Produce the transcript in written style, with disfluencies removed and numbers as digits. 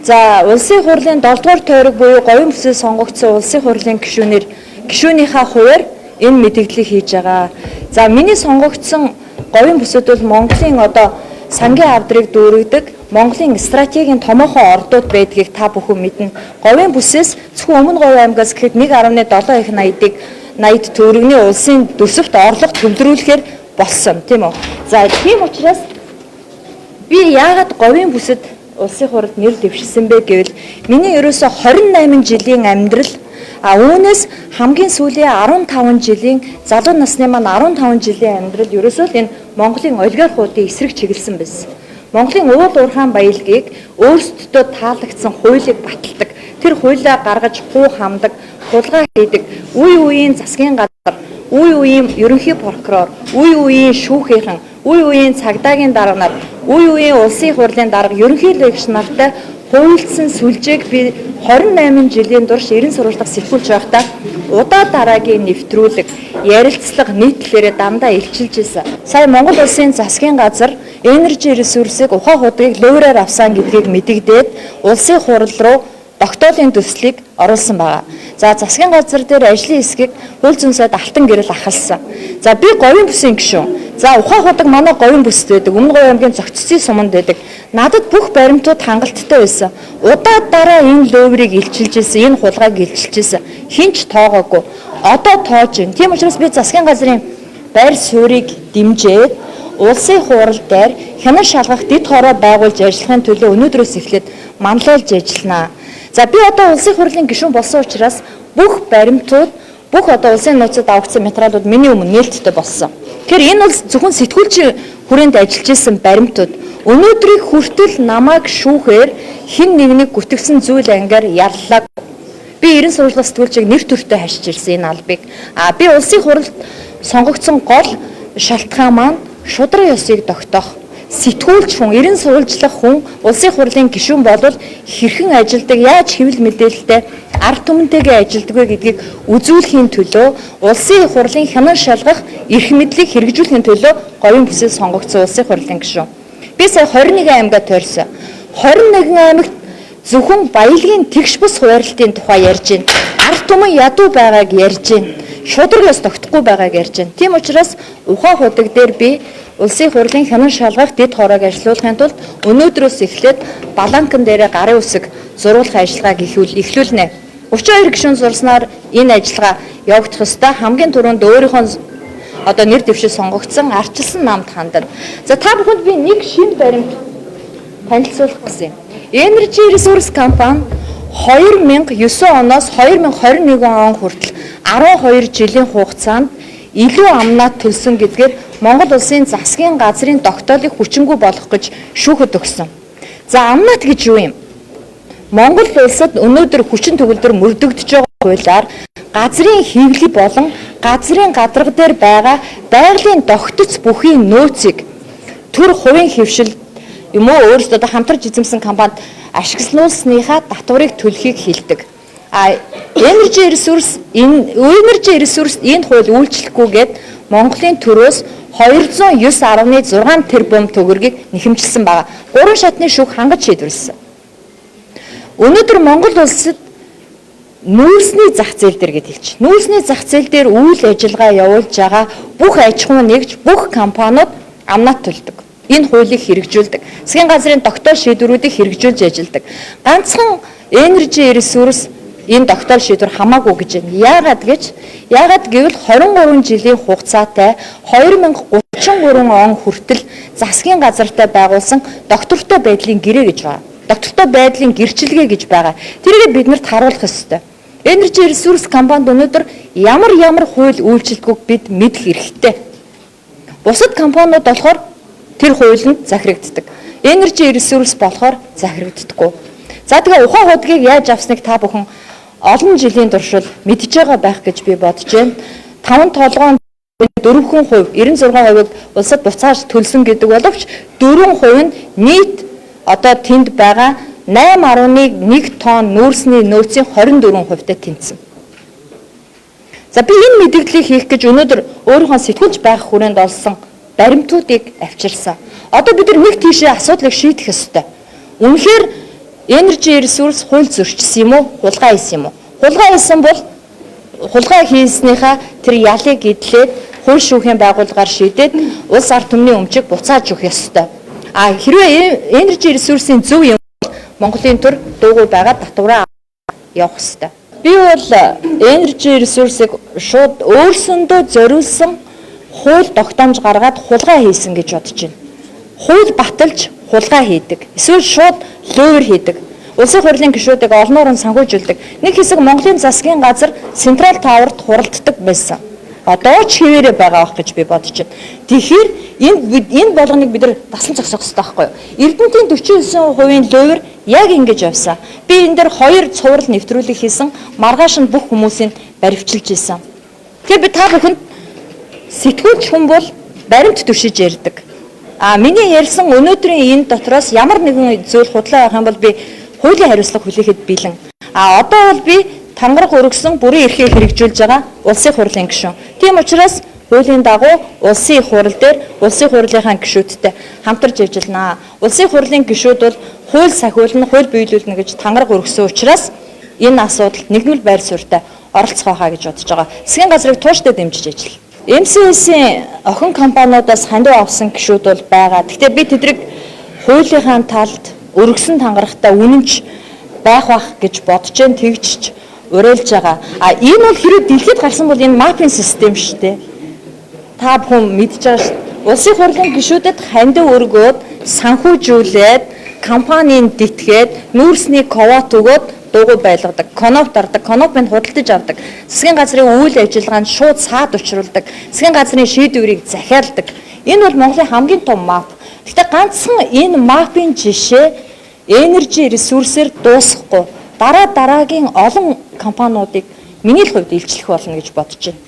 За улсын хурлын 7 дугаар тойрог буюу говийн бүсэд сонгогдсон улсын хурлын гишүүнийхээ хувьар энэ мэдээллийг хийж байгаа. За миний сонгогдсон говийн бүсэд бол Монголын одоо сангийн авдрыг дүүргдэг Монголын стратегийн томоохон ордууд байдгийг та бүхэн мэднэ. Говийн бүсээс зөвхөн Өмнө Говь аймгаас гэхэд 1.7 их 80 төгрөгийн улсын төсөвт орлого төвлөрүүлэхээр болсон тийм үү. За тийм учраас би яагаад говийн бүсэд улсын хурлд нэр дэвшсэн бэ гэвэл миний ерөөсө 28 жилийн амьдрал үүнээс хамгийн сүүлийн 15 жилийн залуу насны маань 15 жилийн амьдрал ерөөсөө л энэ Монголын олигархуудын эсрэг чиглэсэн байсан. Монголын уул уурхаан баялагийг өөрсдөө таалагдсан хуулийг баталдаг. Тэр хуулиа гаргаж хуу хамдаг, хулгай хийдэг. Үе үеийн засгийн газар, үе үеийн ерөнхий прокурор, үе үеийн шүүхийнхэн, үе үеийн цагдаагийн дарга нар, үе үеийн улсын хурлын дарга, ерөнхий легч нартай хуульдсан сүлжээг би 28 жилийн турш 90 сурвалжлах сэтгүүлч байхдаа удаа дараагийн нэвтрүүлэг, ярилцлага нийтлэлээр дандаа илчилж ирсэн. Сая Монгол улсын засгийн газар энержи ресурсыг ухаан худгийг лөөрээр авсан гэдгийг мэдэгдээд улсын хурал руу тогтоолын төслийг оруулсан байгаа. За засгийн газар дээр ажлын хэсгийг хууль зүйн сайд алтан гэрэл ахалсан. За би говийн бүсийн гишүүн. За ухаан худаг манай говийн бүсд байдаг. Өмнө Говь аймгийн зохицсон суманд байдаг. Надад бүх баримтууд хангалттай байсан. Удаа дараа энэ лөөврийг илчилж ирсэн, энэ хулгайг илчилж ирсэн. Хинч тоогоогүй. Одоо тоож байна. Тийм учраас би засгийн газрын байр суурийг дэмжээд улсын хурал дээр хянан шалгах дэд хороо байгуулж ажиллахын төлөө өнөөдрөөс эхлээд манлайлж ажиллана. За би одоо улсын хурлын гишүүн болсон учраас бүх баримтууд, бүх одоо улсын нууцад авагдсан материалууд миний өмнө нээлттэй болсон. Тэгэхээр энэ бол зөвхөн сэтгүүлчийн хүрээнд ажиллаж исэн баримтууд. Өнөөдрийг хүртэл намайг шүүхээр хэн нэгнийг гүтгсэн зүйл ангиар яллаа. Би 90 сурвалжлах сэтгүүлчийг нэр төртөө хашиж ирсэн энэ албыг. Би улсын хуралд сонгогдсон гол шалтгаан маань шудраг ёсыг тогтоох. Сэтгүүлч хүн, 90 сурвалжлах хүн улсын хурлын гишүүн болвол хэрхэн ажилдаг, яаж хэвлэл мэдээлэлтэй ард түмэнтэйгээ ажилдаг вэ гэдгийг үзүүлэхийн төлөө улсын хурлын хянан шалгах эрх мэдлийг хэрэгжүүлэхийн төлөө говийн бүсэд сонгогдсон улсын хурлын гишүүн. Би сая 21 аймгаа тойрсон. 21 аймагт зөвхөн баялагын тэгш бус хуваарлтын тухай ярьж байна. Ард түмэн ядуу байгааг ярьж байна. Шудраг ёс тогтохгүй байгааг ярьж байна. Тийм учраас ухаан худаг дээр би улсын хурлын хянан шалгах дэд хороог ажилуулахын тулд өнөөдрөөс эхлээд баланкан дээрээ гарын үсэг зуруулах ажиллагааг эхлүүлнэ. 32 гишүүн зурснаар энэ ажиллагаа явагдах ёстой. Хамгийн түрүүнд өөрийнхөө одоо нэр дэвшил сонгогдсон арчилсан намд хандана. За та бүхэнд би нэг шинэ баримт танилцуулах гэсэн юм. Энержи ресурс компани 2009 оноос 2021 он хүртэл 12 жилийн хугацаанд илүү амнаад төлсөн гэдгээр Монгол улсын засгийн газрын тогтоолыг хүчингүй болгох гэж шүүхэд өгсөн. За амнаад гэж юу юм? Монгол улсад өнөөдөр хүчин төгөлдөр мөрдөгдөж байгаа хуулиар газрын хэвлэл болон газрын гадарга дээр байгаа байгалийн тогтц бүхий нөөцийг төр хувийн хөвшил юм уу өөрсдөө хамтарч эзэмсэн компанид ашиглуулсныхаа татварыг төлөхийг хэлдэг. Энержи ресурс энэ хууль үйлчлэхгүйгээд Монголын төрөөс 209.6 тэрбум төгрөгийг нэхэмжилсэн байгаа. 3 шатны шүүх хангаж шийдвэрлсэн. Өнөөдөр Монгол улсад нүүрсний зах зээл дээр гэж хэлж. Нүүрсний зах зээл дээр үйл ажиллагаа явуулж байгаа бүх аж ахуй нэгж бүх компаниуд амнаад төлдөг. Энэ хуулийг хэрэгжүүлдэг. Засгийн газрын тогтоол шийдвэрүүдийг хэрэгжүүлж ажилладаг. Ганцхан энержи ресурс энэ тогтоол шийдвэр хамаагүй гэж байна. Яагаад гэвэл 23 жилийн хугацаатай 2033 он хүртэл засгийн газартай байгуулсан доктортой байдлын гэрээ гэж байна. Доктортой байдлын гэрчилгээ гэж байгаа. Тэрийг биднэрт харуулах ёстой. Энержи ресурс компанид өнөөдөр ямар хууль үйлчилгээг бид мэдэх хэрэгтэй. Бусад компаниуд болохоор тэр хуулинд захирагддаг. Энержи ресурс болохоор захирагддаггүй. За тэгээ ухаан худгийг яаж авсныг та бүхэн олон жилийн туршид мэдж байгаа байх гэж би бодож байна. 5 толгойн 4%, 96%-ыг улсад буцааж төлсөн гэдэг боловч 4% нь нийт одоо тэнд байгаа 8.1 тонн нүүрсний нөөцийн 24%-тэй тэнцсэн. За би энэ мэдээллийг хийх гэж өнөөдөр өөрийнхөө сэтгүүлч байх хүрээнд олсон баримтуудыг авчирсан. Одоо бид нэг тийшээ асуудлыг шийдэх ёстой. Үнэхээр Energy resource хууль зөрчсөн юм уу? Хулгай хийсэн юм уу? Хулгай хийсэн бол хулгай хийснийхаа тэр ялыг эдлээд хууль шүүхийн байгууллагаар шийдээд улс ард түмний өмчийг буцааж өгөх ёстой. А хэрвээ energy resource-ийн зөв юм бол Монголын төр дуугүй байгаа татвараа явах ёстой. Би бол energy resource-ыг шууд өөрсөндөө зориулсан хууль тогтоомж гаргаад хулгай хийсэн гэж бодож байна. Хууль баталж хулгай хийдэг. Эсвэл шууд лөөвөр хийдэг. Улсын хурлын гишүүдийг олноор нь санхүүжүүлдэг. Нэг хэсэг Монголын засгийн газар Централ Тааварт хуралддаг байсан. Одоо ч хэвээрээ байгаа байх гэж би бодож байна. Тэгэхээр энэ болгоныг бид нар дасан зогсоох хэрэгтэй байхгүй юу? Эрдэнэтийн 49% лөөвөр яг ингэж явсан. Би энэ дээр 2 цуврал нэвтрүүлэг хийсэн. Маргааш нь бүх хүмүүсийн баривчилж исэн. Тэгэхээр би та бүхэнд сэтгүүлч хүн бол баримт түшиж ярьдаг. Миний ярьсан өнөөдрийн энэ дотроос ямар нэгэн зүйл худлаа явах юм бол би хуулийн хариуцлага хүлээхэд бэлэн. Одоо бол би тангараг өргөсөн бүрийн эрхийг хэрэгжүүлж байгаа улсын хурлын гишүүн. Тийм учраас хуулийн дагуу улсын их хурл дээр улсын хурлынхаа гишүүдтэй хамтарч ажиллана. Улсын хурлын гишүүд бол хууль сахиулна, хууль биелүүлнэ гэж тангараг өргөсөн учраас энэ асуудалд нэгдмэл байр суурьтай оролцох байхаа гэж бодож байгаа. Засгийн газрыг тууштай дэмжиж ажиллана. МСС-ийн охин компаниудаас хандив авсан гишүүд бол байгаа. Гэхдээ би тэдрийг хуулийнхаа талд өргөсөн тангарагтай үнэнч байх гэж бодож जैन тэгж уриалж байгаа. Энэ бол хэрэв дэлхийд гарсан бол энэ маппинг систем шүү дээ. Та бүхэн мэдж байгаа шүү. Улсын хурлын гишүүдэд хандив өргөөд санхүүжүүлээд компанийн дитгээд нүүрсний ковот өгөөд дуугүй байлгадаг, коноп дардаг, конопыг худалдаж авдаг. Засгийн газрын үйл ажиллагаанд шууд саад учруулдаг. Засгийн газрын шийдвэрийг захиалдаг. Энэ бол Монголын хамгийн том мап. Гэхдээ ганцхан энэ мапын жишээ energy resource-ээр дуусахгүй. Дараагийн олон компаниудыг миний л хувьд илчлэх болно гэж бодож байна.